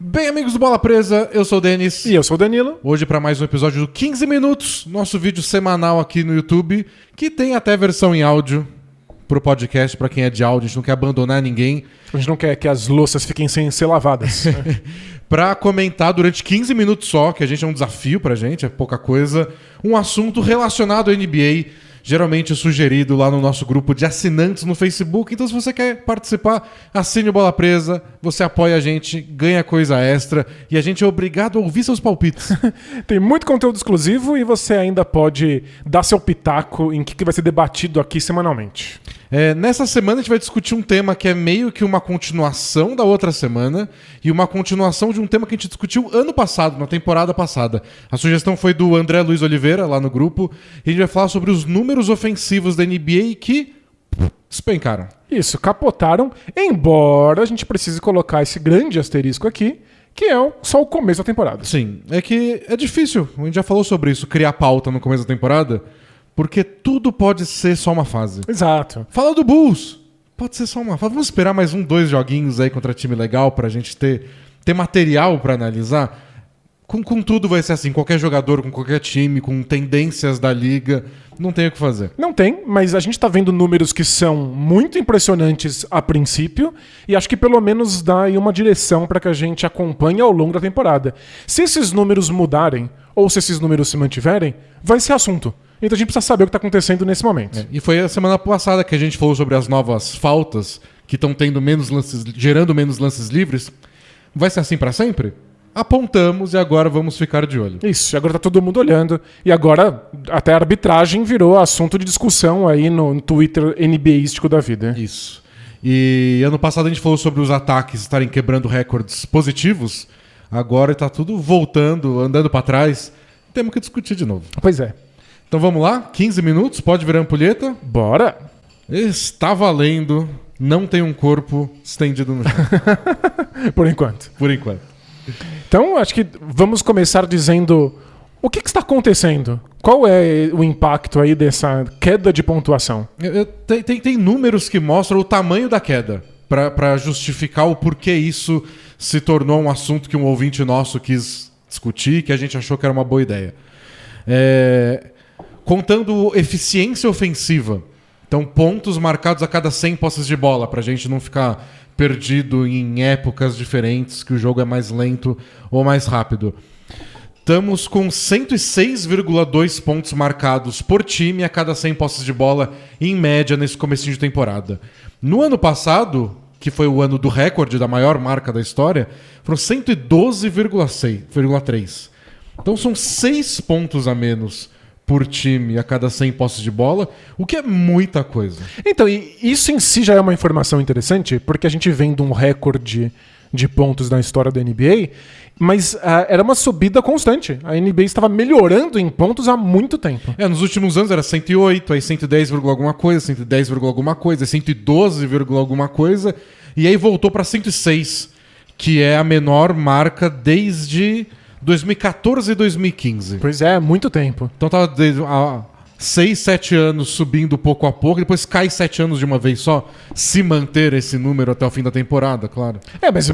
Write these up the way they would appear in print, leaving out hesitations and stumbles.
Bem, amigos do Bola Presa, eu sou o Denis. E eu sou o Danilo. Hoje para mais um episódio do 15 Minutos, nosso vídeo semanal aqui no YouTube, que tem até versão em áudio pro podcast, para quem é de áudio, a gente não quer abandonar ninguém. A gente não quer que as louças fiquem sem ser lavadas. Para comentar durante 15 minutos só, que a gente é um desafio pra gente, é pouca coisa, um assunto relacionado à NBA, geralmente sugerido lá no nosso grupo de assinantes no Facebook. Então, se você quer participar, assine o Bola Presa, você apoia a gente, ganha coisa extra e a gente é obrigado a ouvir seus palpites. Tem muito conteúdo exclusivo e você ainda pode dar seu pitaco em que vai ser debatido aqui semanalmente. Nessa semana a gente vai discutir um tema que é meio que uma continuação da outra semana e uma continuação de um tema que a gente discutiu ano passado, na temporada passada. A sugestão foi do André Luiz Oliveira, lá no grupo, e a gente vai falar sobre os números ofensivos da NBA que despencaram. Isso, capotaram, embora a gente precise colocar esse grande asterisco aqui, que é só o começo da temporada. Sim, é que é difícil, a gente já falou sobre isso, criar pauta no começo da temporada, porque tudo pode ser só uma fase. Exato. Fala do Bulls, pode ser só uma fase. Vamos esperar mais dois joguinhos aí contra time legal pra gente ter material pra analisar. Com tudo vai ser assim, qualquer jogador, com qualquer time, com tendências da liga, não tem o que fazer. Não tem, mas a gente tá vendo números que são muito impressionantes a princípio e acho que pelo menos dá aí uma direção para que a gente acompanhe ao longo da temporada. Se esses números mudarem ou se esses números se mantiverem, vai ser assunto. Então a gente precisa saber o que está acontecendo nesse momento. E foi a semana passada que a gente falou sobre as novas faltas que estão tendo menos lances, gerando menos lances livres. Vai ser assim para sempre? Apontamos e agora vamos ficar de olho. Isso, e agora tá todo mundo olhando. E agora até a arbitragem virou assunto de discussão aí no Twitter NBAístico da vida. Isso. E ano passado a gente falou sobre os ataques estarem quebrando recordes positivos. Agora tá tudo voltando, andando para trás. Temos que discutir de novo. Pois é. Então vamos lá, 15 minutos, pode virar ampulheta? Bora! Está valendo, não tem um corpo estendido no chão. Por enquanto. Por enquanto. Então, acho que vamos começar dizendo o que está acontecendo? Qual é o impacto aí dessa queda de pontuação? Tem números que mostram o tamanho da queda, para justificar o porquê isso se tornou um assunto que um ouvinte nosso quis discutir, que a gente achou que era uma boa ideia. Contando eficiência ofensiva. Então, pontos marcados a cada 100 posses de bola, pra gente não ficar perdido em épocas diferentes, que o jogo é mais lento ou mais rápido. Estamos com 106,2 pontos marcados por time a cada 100 posses de bola, em média, nesse comecinho de temporada. No ano passado, que foi o ano do recorde, da maior marca da história, foram 112,3. Então, são 6 pontos a menos por time a cada 100 posses de bola, o que é muita coisa. Então, e isso em si já é uma informação interessante, porque a gente vem de um recorde de pontos na história da NBA, mas era uma subida constante. A NBA estava melhorando em pontos há muito tempo. Nos últimos anos era 108, aí 110, alguma coisa, 110, alguma coisa, 112, alguma coisa, e aí voltou para 106, que é a menor marca desde 2014 e 2015. Pois é, muito tempo. Então tava há 6, 7 anos subindo pouco a pouco, depois cai 7 anos de uma vez só, se manter esse número até o fim da temporada, claro. Mas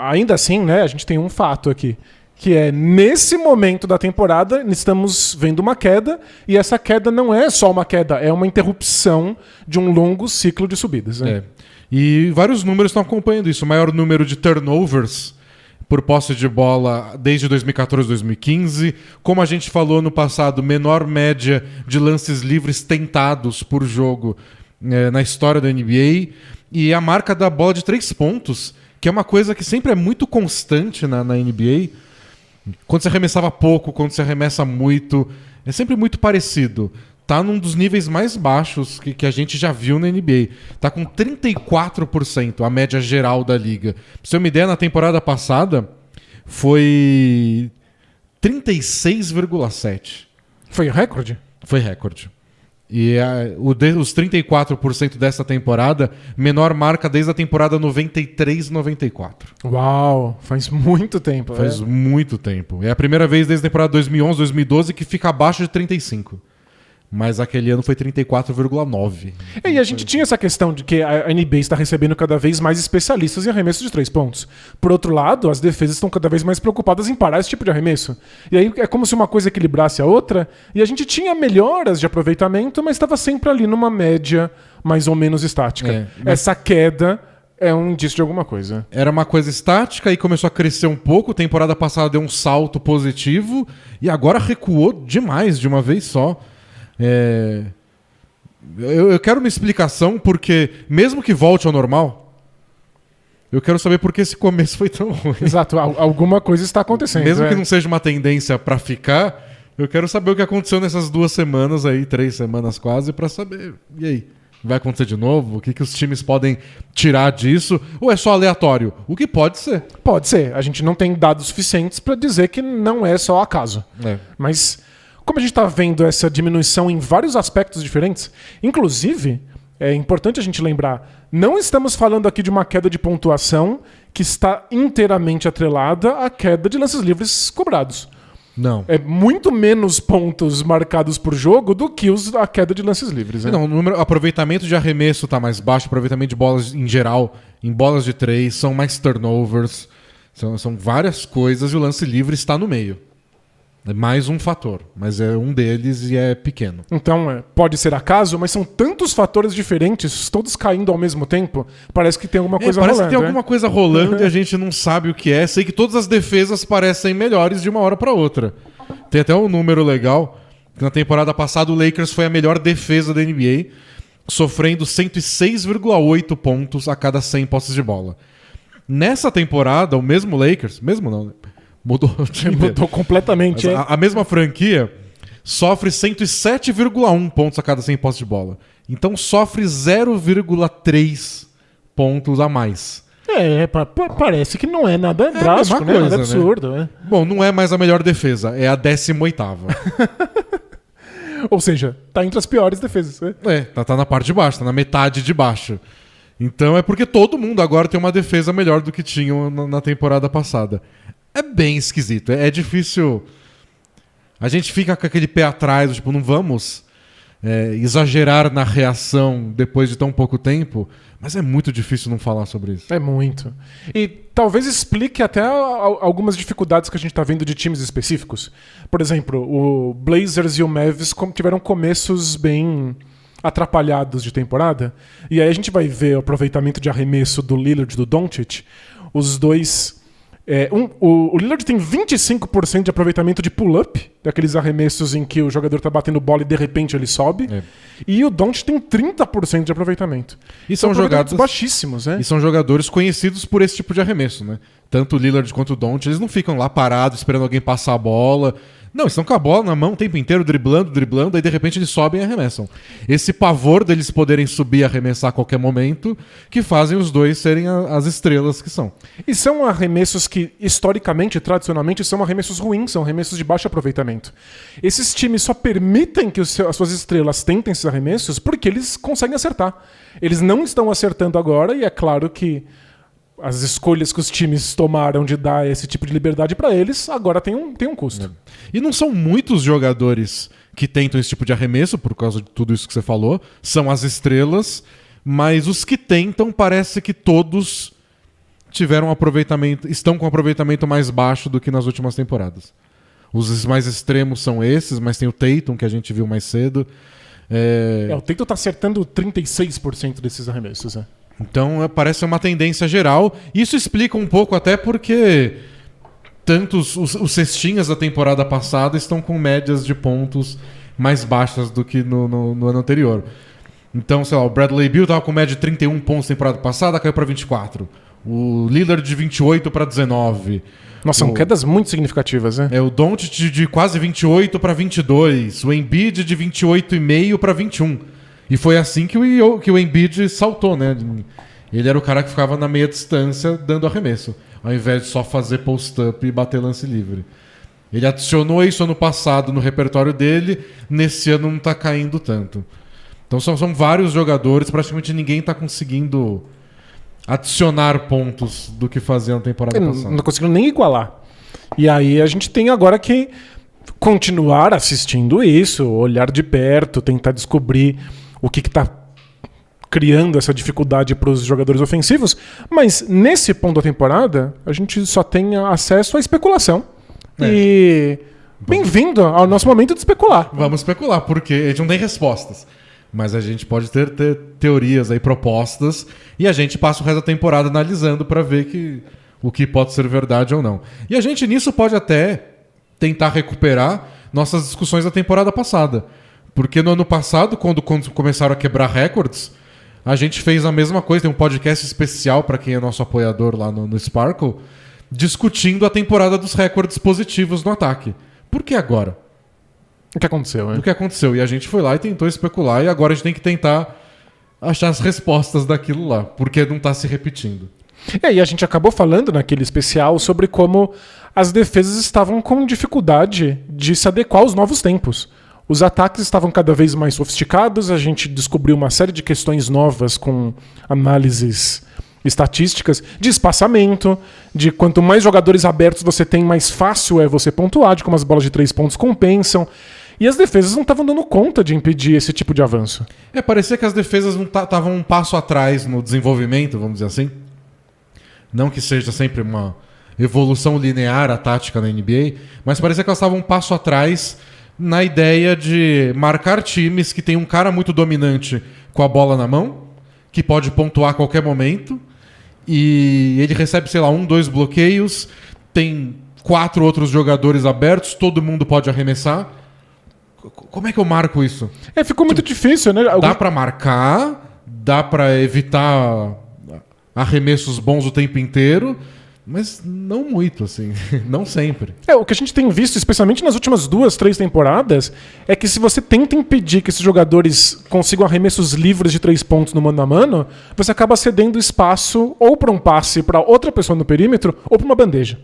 ainda assim, né, a gente tem um fato aqui, que é nesse momento da temporada estamos vendo uma queda, e essa queda não é só uma queda, é uma interrupção de um longo ciclo de subidas. Né? E vários números estão acompanhando isso. O maior número de turnovers por posse de bola desde 2014 e 2015. Como a gente falou no passado, menor média de lances livres tentados por jogo na história da NBA. E a marca da bola de 3 pontos, que é uma coisa que sempre é muito constante na NBA. Quando você arremessava pouco, quando você arremessa muito, é sempre muito parecido. Tá num dos níveis mais baixos que a gente já viu na NBA. Tá com 34%, a média geral da liga. Pra você ter uma ideia, na temporada passada foi 36,7%. Foi recorde? Foi recorde. E os 34% dessa temporada, menor marca desde a temporada 93-94. Uau, faz muito tempo. Faz muito tempo. É a primeira vez desde a temporada 2011-2012 que fica abaixo de 35%. Mas aquele ano foi 34,9. E a gente tinha essa questão de que a NBA está recebendo cada vez mais especialistas em arremesso de 3 pontos. Por outro lado, as defesas estão cada vez mais preocupadas em parar esse tipo de arremesso. E aí é como se uma coisa equilibrasse a outra, e a gente tinha melhoras de aproveitamento, mas estava sempre ali numa média mais ou menos estática. Essa queda é um indício de alguma coisa. Era uma coisa estática e começou a crescer um pouco. Temporada passada deu um salto positivo e agora recuou demais de uma vez só. Eu quero uma explicação, porque mesmo que volte ao normal, eu quero saber por que esse começo foi tão ruim. Exato, alguma coisa está acontecendo. Mesmo que não seja uma tendência pra ficar, eu quero saber o que aconteceu nessas 2 semanas aí, 3 semanas quase, pra saber, e aí? Vai acontecer de novo? O que os times podem tirar disso? Ou é só aleatório? O que pode ser. Pode ser. A gente não tem dados suficientes pra dizer que não é só acaso. Mas como a gente está vendo essa diminuição em vários aspectos diferentes, inclusive, é importante a gente lembrar, não estamos falando aqui de uma queda de pontuação que está inteiramente atrelada à queda de lances livres cobrados. Não. É muito menos pontos marcados por jogo do que a queda de lances livres. Né? Não, o aproveitamento de arremesso está mais baixo, aproveitamento de bolas em geral, em bolas de 3, são mais turnovers, são várias coisas e o lance livre está no meio. É mais um fator, mas é um deles e é pequeno. Então, pode ser acaso, mas são tantos fatores diferentes, todos caindo ao mesmo tempo, parece que tem alguma coisa rolando. Parece que tem alguma coisa rolando e a gente não sabe o que é. Sei que todas as defesas parecem melhores de uma hora para outra. Tem até um número legal, que na temporada passada o Lakers foi a melhor defesa da NBA, sofrendo 106,8 pontos a cada 100 posses de bola. Nessa temporada, o mesmo Lakers, mesmo não, mudou completamente. A mesma franquia sofre 107,1 pontos a cada 100 posses de bola. Então sofre 0,3 pontos a mais. Parece que não é nada drástico, né? Nada absurdo. Né? Bom, não é mais a melhor defesa, é a 18ª. Ou seja, tá entre as piores defesas. Né? Tá na parte de baixo, tá na metade de baixo. Então é porque todo mundo agora tem uma defesa melhor do que tinham na temporada passada. É bem esquisito, é difícil. A gente fica com aquele pé atrás, tipo, não vamos exagerar na reação depois de tão pouco tempo, mas é muito difícil não falar sobre isso. É muito. E talvez explique até algumas dificuldades que a gente está vendo de times específicos. Por exemplo, o Blazers e o Mavs tiveram começos bem atrapalhados de temporada, e aí a gente vai ver o aproveitamento de arremesso do Lillard e do Doncic. Os dois... o Lillard tem 25% de aproveitamento de pull-up, daqueles arremessos em que o jogador tá batendo bola e de repente ele sobe. E o Doncic tem 30% de aproveitamento. E são jogados baixíssimos, né? E são jogadores conhecidos por esse tipo de arremesso, né? Tanto o Lillard quanto o Doncic, eles não ficam lá parados esperando alguém passar a bola. Não, eles estão com a bola na mão o tempo inteiro, driblando, aí de repente eles sobem e arremessam. Esse pavor deles poderem subir e arremessar a qualquer momento, que fazem os dois serem as estrelas que são. E são arremessos que, historicamente, tradicionalmente, são arremessos ruins, são arremessos de baixo aproveitamento. Esses times só permitem que as suas estrelas tentem esses arremessos porque eles conseguem acertar. Eles não estão acertando agora, e é claro que as escolhas que os times tomaram de dar esse tipo de liberdade para eles, agora tem um custo. E não são muitos jogadores que tentam esse tipo de arremesso, por causa de tudo isso que você falou. São as estrelas, mas os que tentam, parece que todos tiveram aproveitamento, estão com um aproveitamento mais baixo do que nas últimas temporadas. Os mais extremos são esses, mas tem o Tatum, que a gente viu mais cedo. O Tatum tá acertando 36% desses arremessos, né? Então parece uma tendência geral. Isso explica um pouco até porque tantos os cestinhas da temporada passada estão com médias de pontos mais baixas do que no ano anterior. Então, sei lá, o Bradley Beal estava com média de 31 pontos na temporada passada, caiu para 24. O Lillard de 28 para 19. Nossa, são quedas muito significativas, né? O Doncic de quase 28 para 22. O Embiid de 28,5 para 21. E foi assim que o Embiid saltou, né? Ele era o cara que ficava na meia distância dando arremesso, ao invés de só fazer post-up e bater lance livre. Ele adicionou isso ano passado no repertório dele, nesse ano não tá caindo tanto. Então são vários jogadores, praticamente ninguém tá conseguindo adicionar pontos do que fazia na temporada passada. Não conseguiram nem igualar. E aí a gente tem agora que continuar assistindo isso, olhar de perto, tentar descobrir o que está criando essa dificuldade para os jogadores ofensivos, mas nesse ponto da temporada a gente só tem acesso à especulação. E bem-vindo ao nosso momento de especular. Vamos especular, porque a gente não tem respostas. Mas a gente pode ter teorias aí propostas e a gente passa o resto da temporada analisando para ver o que pode ser verdade ou não. E a gente nisso pode até tentar recuperar nossas discussões da temporada passada. Porque no ano passado, quando começaram a quebrar recordes, a gente fez a mesma coisa. Tem um podcast especial para quem é nosso apoiador lá no Sparkle, discutindo a temporada dos recordes positivos no ataque. Por que agora? O que aconteceu, né? O que aconteceu. E a gente foi lá e tentou especular, e agora a gente tem que tentar achar as respostas daquilo lá, porque não está se repetindo. E a gente acabou falando naquele especial sobre como as defesas estavam com dificuldade de se adequar aos novos tempos. Os ataques estavam cada vez mais sofisticados, a gente descobriu uma série de questões novas com análises estatísticas de espaçamento, de quanto mais jogadores abertos você tem, mais fácil é você pontuar, de como as bolas de 3 pontos compensam. E as defesas não estavam dando conta de impedir esse tipo de avanço. Parecia que as defesas não estavam um passo atrás no desenvolvimento, vamos dizer assim. Não que seja sempre uma evolução linear a tática na NBA, mas parecia que elas estavam um passo atrás na ideia de marcar times que tem um cara muito dominante com a bola na mão, que pode pontuar a qualquer momento, e ele recebe, 1, 2 bloqueios, tem 4 outros jogadores abertos, todo mundo pode arremessar. Como é que eu marco isso? Ficou muito difícil, né? Dá pra marcar, dá pra evitar arremessos bons o tempo inteiro, mas não muito, assim. Não sempre. O que a gente tem visto, especialmente nas últimas 2, 3 temporadas, é que se você tenta impedir que esses jogadores consigam arremessos livres de 3 pontos no mano a mano, você acaba cedendo espaço ou para um passe para outra pessoa no perímetro ou para uma bandeja.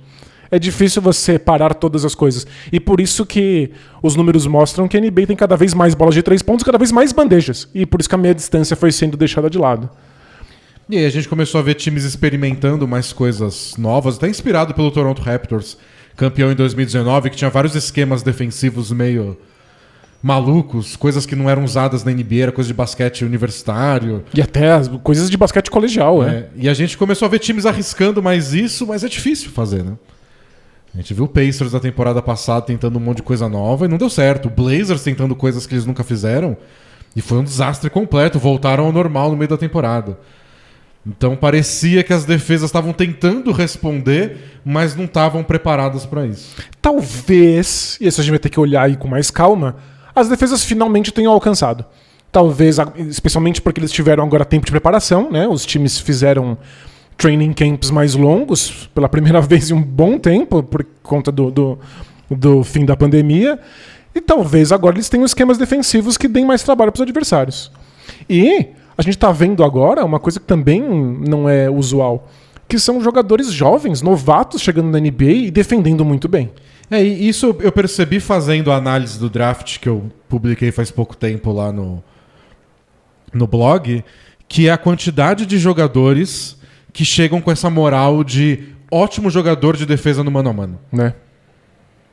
É difícil você parar todas as coisas. E por isso que os números mostram que a NBA tem cada vez mais bolas de 3 pontos, cada vez mais bandejas. E por isso que a meia distância foi sendo deixada de lado. E aí a gente começou a ver times experimentando mais coisas novas, até inspirado pelo Toronto Raptors, campeão em 2019, que tinha vários esquemas defensivos meio malucos, coisas que não eram usadas na NBA, era coisa de basquete universitário. E até as coisas de basquete colegial, E a gente começou a ver times arriscando mais isso, mas é difícil fazer, né? A gente viu o Pacers da temporada passada tentando um monte de coisa nova e não deu certo. O Blazers tentando coisas que eles nunca fizeram e foi um desastre completo. Voltaram ao normal no meio da temporada. Então parecia que as defesas estavam tentando responder, mas não estavam preparadas para isso. Talvez, e isso a gente vai ter que olhar aí com mais calma, as defesas finalmente tenham alcançado. Talvez, especialmente porque eles tiveram agora tempo de preparação, né? Os times fizeram training camps mais longos, pela primeira vez em um bom tempo, por conta do fim da pandemia. E talvez agora eles tenham esquemas defensivos que deem mais trabalho para os adversários. E a gente está vendo agora uma coisa que também não é usual, que são jogadores jovens, novatos, chegando na NBA e defendendo muito bem. E isso eu percebi fazendo a análise do draft que eu publiquei faz pouco tempo lá no blog, que é a quantidade de jogadores que chegam com essa moral de ótimo jogador de defesa no mano a mano. Né?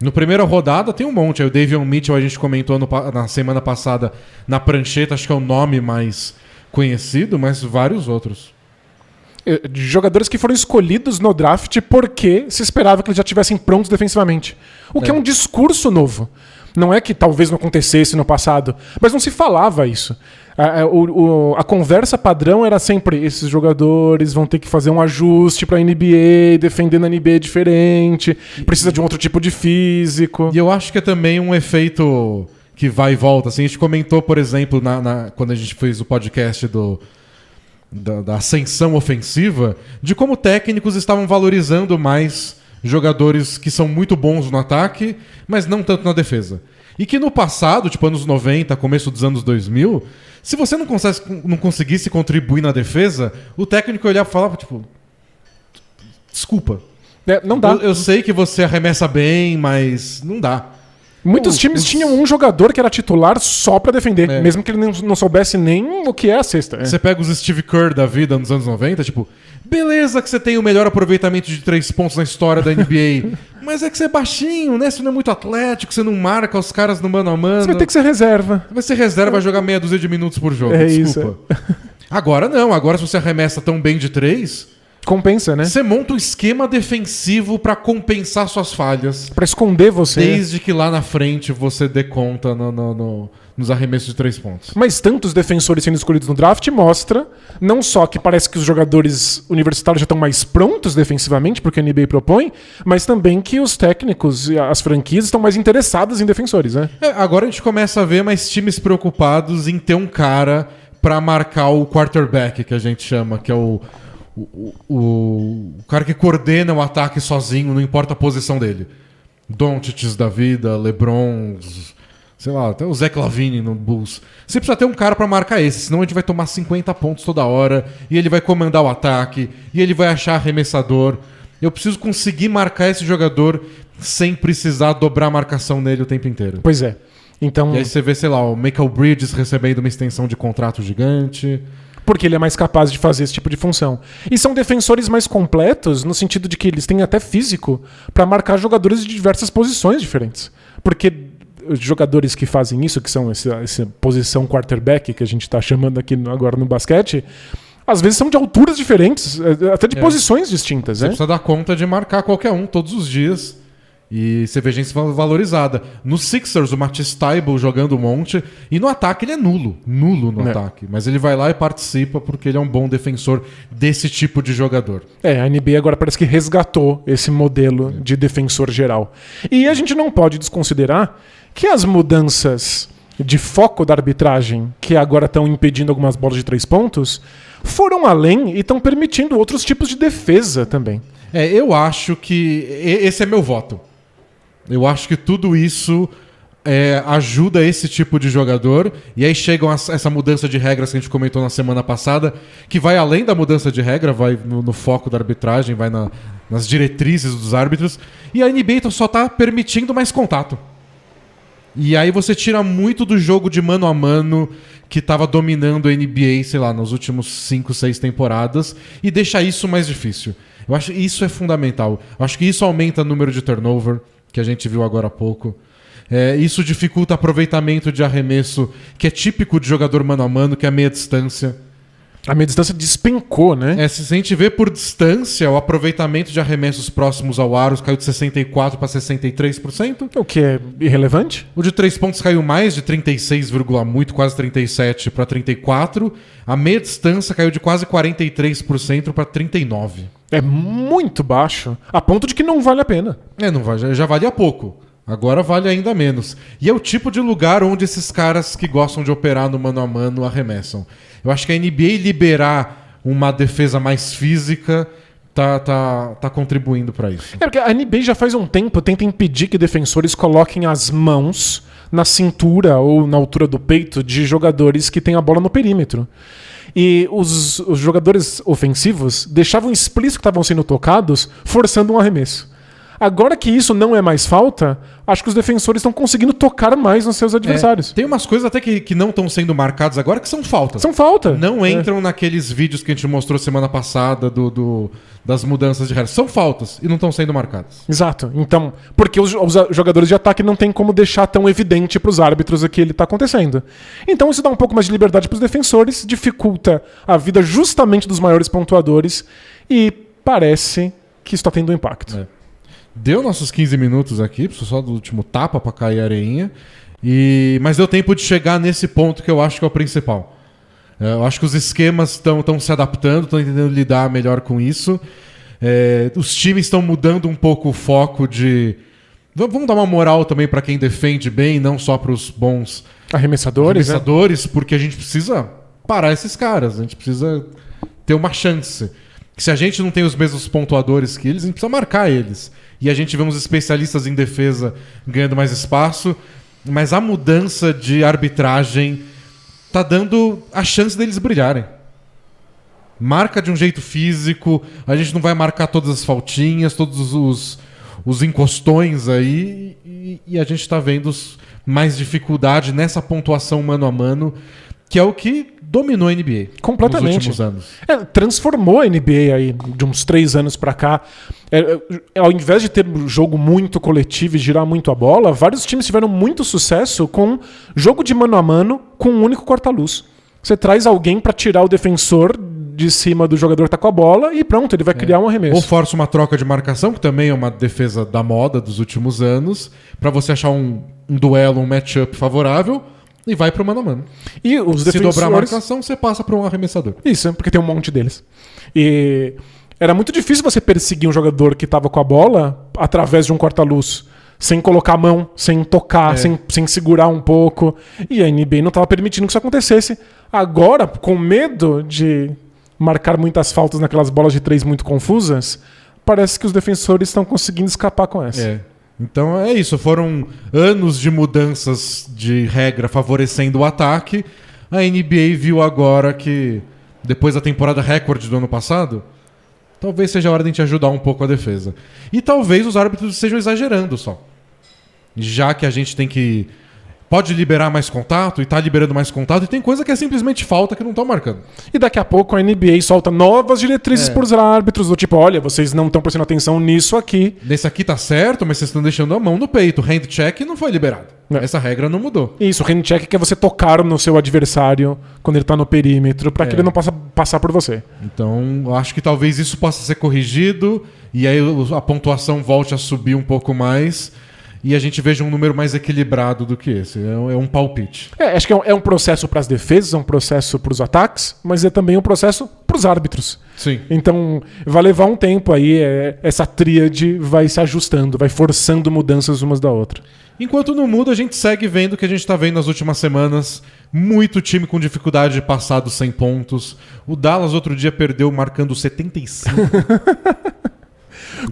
No primeira rodada tem um monte. Aí o Davion Mitchell a gente comentou na semana passada na prancheta, acho que é o nome mais conhecido, mas vários outros. De jogadores que foram escolhidos no draft porque se esperava que eles já estivessem prontos defensivamente. O que é um discurso novo. Não é que talvez não acontecesse no passado, mas não se falava isso. A conversa padrão era sempre: esses jogadores vão ter que fazer um ajuste para a NBA, defender na NBA diferente, precisa de um outro tipo de físico. E eu acho que é também um efeito que vai e volta. Assim, a gente comentou, por exemplo, quando a gente fez o podcast da ascensão ofensiva, de como técnicos estavam valorizando mais jogadores que são muito bons no ataque, mas não tanto na defesa. E que no passado, tipo anos 90, começo dos anos 2000, se você não conseguisse contribuir na defesa, o técnico olhava e falava, tipo, desculpa. Não dá. Eu sei que você arremessa bem, mas não dá. Muitos times tinham um jogador que era titular só pra defender, mesmo que ele não soubesse nem o que é a cesta. Você pega os Steve Kerr da vida nos anos 90, tipo, beleza que você tem o melhor aproveitamento de 3 pontos na história da NBA, mas é que você é baixinho, né? Você não é muito atlético, você não marca os caras no mano a mano. Você vai ter que ser reserva. Vai ser reserva, vai jogar meia dúzia de minutos por jogo, Desculpa. Isso. Agora não, agora se você arremessa tão bem de 3... Compensa, né? Você monta um esquema defensivo pra compensar suas falhas. Pra esconder você. Desde que lá na frente você dê conta nos arremessos de 3 pontos. Mas tantos defensores sendo escolhidos no draft mostra não só que parece que os jogadores universitários já estão mais prontos defensivamente, porque a NBA propõe, mas também que os técnicos e as franquias estão mais interessadas em defensores, né? Agora a gente começa a ver mais times preocupados em ter um cara pra marcar o quarterback, que a gente chama, que é o cara que coordena o ataque sozinho, não importa a posição dele. Doncic da vida, LeBron, sei lá, até o Zach LaVine no Bulls. Você precisa ter um cara pra marcar esse, senão a gente vai tomar 50 pontos toda hora, e ele vai comandar o ataque, e ele vai achar arremessador. Eu preciso conseguir marcar esse jogador sem precisar dobrar a marcação nele o tempo inteiro. Pois é. Então... E aí você vê, sei lá, o Michael Bridges recebendo uma extensão de contrato gigante... Porque ele é mais capaz de fazer esse tipo de função. E são defensores mais completos, no sentido de que eles têm até físico para marcar jogadores de diversas posições diferentes. Porque os jogadores que fazem isso, que são essa posição quarterback, que a gente está chamando aqui agora no basquete, às vezes são de alturas diferentes, até de posições distintas. Você precisa dar conta de marcar qualquer um todos os dias. E você vê gente valorizada. No Sixers, o Matisse Thybulle jogando um monte. E no ataque ele é nulo. Nulo no ataque. Mas ele vai lá e participa porque ele é um bom defensor desse tipo de jogador. A NBA agora parece que resgatou esse modelo de defensor geral. E a gente não pode desconsiderar que as mudanças de foco da arbitragem, que agora estão impedindo algumas bolas de 3 pontos, foram além e estão permitindo outros tipos de defesa também. Eu acho que... Esse é meu voto. Eu acho que tudo isso ajuda esse tipo de jogador. E aí chegam essa mudança de regras que a gente comentou na semana passada, que vai além da mudança de regra, vai no foco da arbitragem, vai nas diretrizes dos árbitros. E a NBA só está permitindo mais contato. E aí você tira muito do jogo de mano a mano que estava dominando a NBA, sei lá, nos últimos 5, 6 temporadas, e deixa isso mais difícil. Eu acho que isso é fundamental. Eu acho que isso aumenta o número de turnover, que a gente viu agora há pouco. Isso dificulta aproveitamento de arremesso, que é típico de jogador mano a mano, que é a meia distância. A meia distância despencou, né? Se a gente vê por distância, o aproveitamento de arremessos próximos ao aro caiu de 64% para 63%. O que é irrelevante. O de 3 pontos caiu mais, de 36, muito, quase 37% para 34%. A meia distância caiu de quase 43% para 39%. É muito baixo, a ponto de que não vale a pena. Não vale, já valia pouco. Agora vale ainda menos. E é o tipo de lugar onde esses caras que gostam de operar no mano a mano arremessam. Eu acho que a NBA liberar uma defesa mais física tá contribuindo para isso. Porque a NBA já faz um tempo tenta impedir que defensores coloquem as mãos na cintura ou na altura do peito de jogadores que têm a bola no perímetro. E os jogadores ofensivos deixavam explícito que estavam sendo tocados, forçando um arremesso. Agora que isso não é mais falta, acho que os defensores estão conseguindo tocar mais nos seus adversários. Tem umas coisas até que não estão sendo marcadas agora que são faltas. São falta. Não entram naqueles vídeos que a gente mostrou semana passada das mudanças de regras. São faltas e não estão sendo marcadas. Exato. Então, porque os jogadores de ataque não tem como deixar tão evidente para os árbitros o que ele está acontecendo. Então isso dá um pouco mais de liberdade para os defensores, dificulta a vida justamente dos maiores pontuadores e parece que isso está tendo um impacto. Deu nossos 15 minutos aqui, preciso só do último tapa para cair a areinha. Mas deu tempo de chegar nesse ponto que eu acho que é o principal. Eu acho que os esquemas estão se adaptando, estão entendendo lidar melhor com isso. Os times estão mudando um pouco o foco de... Vamos dar uma moral também para quem defende bem, não só para os bons arremessadores, porque a gente precisa parar esses caras, a gente precisa ter uma chance. Se a gente não tem os mesmos pontuadores que eles, a gente precisa marcar eles. E a gente vê uns especialistas em defesa ganhando mais espaço, mas a mudança de arbitragem tá dando a chance deles brilharem. Marca de um jeito físico, a gente não vai marcar todas as faltinhas, todos os encostões aí, e a gente está vendo mais dificuldade nessa pontuação mano a mano, que é o que dominou a NBA completamente nos últimos anos. Transformou a NBA aí de uns 3 anos pra cá. Ao invés de ter um jogo muito coletivo e girar muito a bola, vários times tiveram muito sucesso com jogo de mano a mano com um único corta-luz. Você traz alguém pra tirar o defensor de cima do jogador que tá com a bola e pronto, ele vai criar um arremesso. Ou força uma troca de marcação, que também é uma defesa da moda dos últimos anos, pra você achar um duelo, um matchup favorável, e vai pro mano a mano. E os Se defensores... dobrar a marcação, você passa para um arremessador. Isso, porque tem um monte deles. E era muito difícil você perseguir um jogador que estava com a bola através de um corta-luz, sem colocar a mão, sem tocar, sem segurar um pouco. E a NBA não estava permitindo que isso acontecesse. Agora, com medo de marcar muitas faltas naquelas bolas de 3 muito confusas, parece que os defensores estão conseguindo escapar com essa. Então é isso, foram anos de mudanças de regra favorecendo o ataque. A NBA viu agora que, depois da temporada recorde do ano passado, talvez seja a hora de a gente ajudar um pouco a defesa. E talvez os árbitros estejam exagerando só. Já que a gente tem que... Pode liberar mais contato e tá liberando mais contato, e tem coisa que é simplesmente falta que não estão marcando. E daqui a pouco a NBA solta novas diretrizes para os árbitros, do tipo, olha, vocês não estão prestando atenção nisso aqui. Nesse aqui tá certo, mas vocês estão deixando a mão no peito. Hand check não foi liberado. Essa regra não mudou. Isso, o hand check que é você tocar no seu adversário quando ele tá no perímetro, para que ele não possa passar por você. Então, acho que talvez isso possa ser corrigido, e aí a pontuação volte a subir um pouco mais, e a gente veja um número mais equilibrado do que esse. É um palpite. Acho que é um processo para as defesas, é um processo para os ataques, mas é também um processo para os árbitros. Sim. Então, vai levar um tempo aí, essa tríade vai se ajustando, vai forçando mudanças umas da outra. Enquanto não muda, a gente segue vendo o que a gente está vendo nas últimas semanas. Muito time com dificuldade de passar dos 100 pontos. O Dallas outro dia perdeu marcando 75.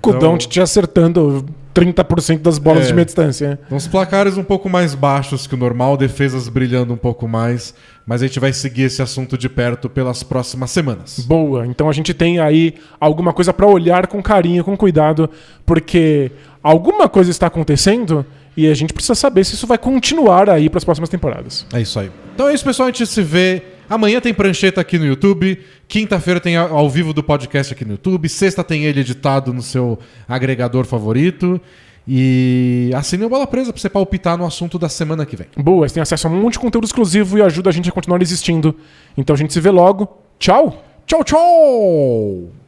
Com o Doncic acertando 30% das bolas de meia distância. Então, os placares um pouco mais baixos que o normal, defesas brilhando um pouco mais, mas a gente vai seguir esse assunto de perto pelas próximas semanas. Boa, então a gente tem aí alguma coisa para olhar com carinho, com cuidado, porque alguma coisa está acontecendo e a gente precisa saber se isso vai continuar aí para as próximas temporadas. É isso aí. Então é isso, pessoal, a gente se vê. Amanhã tem prancheta aqui no YouTube, quinta-feira tem ao vivo do podcast aqui no YouTube, sexta tem ele editado no seu agregador favorito, e assine o Bola Presa pra você palpitar no assunto da semana que vem. Boa, você tem acesso a um monte de conteúdo exclusivo e ajuda a gente a continuar existindo. Então a gente se vê logo. Tchau! Tchau, tchau!